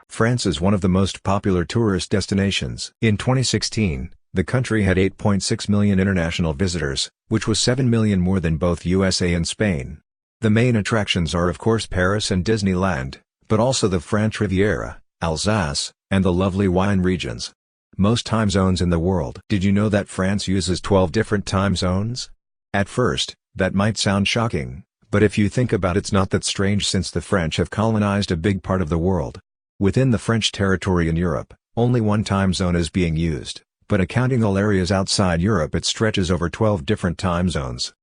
France is one of the most popular tourist destinations. In 2016, the country had 8.6 million international visitors, which was 7 million more than both USA and Spain. The main attractions are of course Paris and Disneyland, but also the French Riviera, Alsace, and the lovely wine regions. Most time zones in the world. Did you know that France uses 12 different time zones? At first, that might sound shocking, but if you think about it's not that strange since the French have colonized a big part of the world. Within the French territory in Europe, only one time zone is being used, but accounting all areas outside Europe it stretches over 12 different time zones.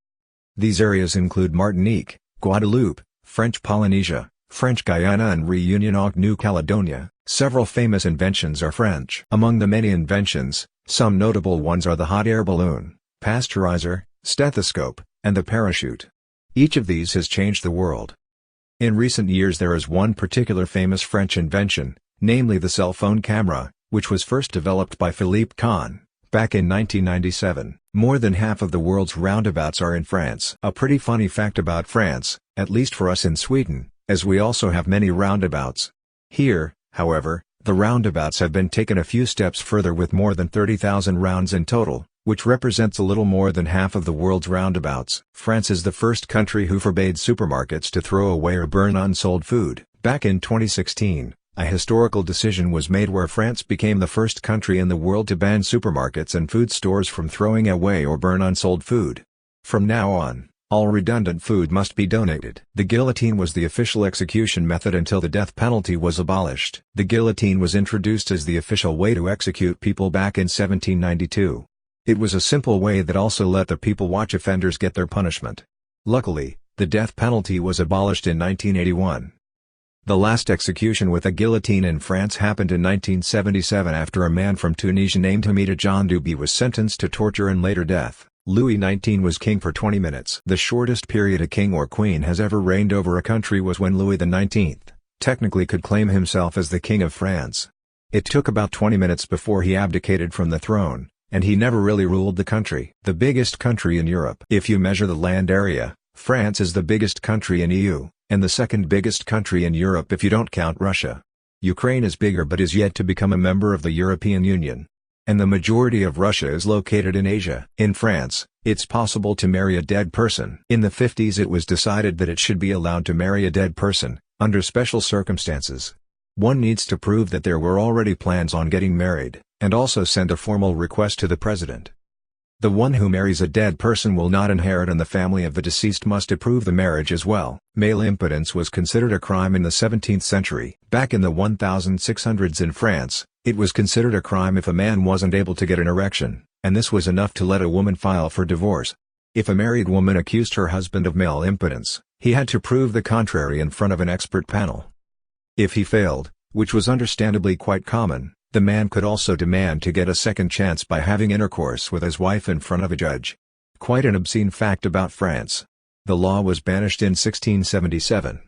These areas include Martinique, Guadeloupe, French Polynesia, French Guyana and Réunion och New Caledonia. Several famous inventions are French. Among the many inventions, some notable ones are the hot air balloon, pasteurizer, stethoscope, and the parachute. Each of these has changed the world. In recent years there is one particular famous French invention, namely the cell phone camera, which was first developed by Philippe Kahn, back in 1997. More than half of the world's roundabouts are in France. A pretty funny fact about France, at least for us in Sweden, as we also have many roundabouts. Here, however, the roundabouts have been taken a few steps further with more than 30,000 rounds in total, which represents a little more than half of the world's roundabouts. France is the first country who forbade supermarkets to throw away or burn unsold food. Back in 2016, a historical decision was made where France became the first country in the world to ban supermarkets and food stores from throwing away or burn unsold food. From now on, all redundant food must be donated. The guillotine was the official execution method until the death penalty was abolished. The guillotine was introduced as the official way to execute people back in 1792. It was a simple way that also let the people watch offenders get their punishment. Luckily, the death penalty was abolished in 1981. The last execution with a guillotine in France happened in 1977 after a man from Tunisia named Hamida John Duby was sentenced to torture and later death. Louis XIX was king for 20 minutes. The shortest period a king or queen has ever reigned over a country was when Louis XIX, technically could claim himself as the king of France. It took about 20 minutes before he abdicated from the throne, and he never really ruled the country. The biggest country in Europe. If you measure the land area, France is the biggest country in EU, and the second biggest country in Europe if you don't count Russia. Ukraine is bigger but is yet to become a member of the European Union. And the majority of Russia is located in Asia. In France, it's possible to marry a dead person. In the 50s it was decided that it should be allowed to marry a dead person, under special circumstances. One needs to prove that there were already plans on getting married, and also send a formal request to the president. The one who marries a dead person will not inherit and the family of the deceased must approve the marriage as well. Male impotence was considered a crime in the 17th century. Back in the 1600s in France, it was considered a crime if a man wasn't able to get an erection, and this was enough to let a woman file for divorce. If a married woman accused her husband of male impotence, he had to prove the contrary in front of an expert panel. If he failed, which was understandably quite common, the man could also demand to get a second chance by having intercourse with his wife in front of a judge. Quite an obscene fact about France. The law was banished in 1677.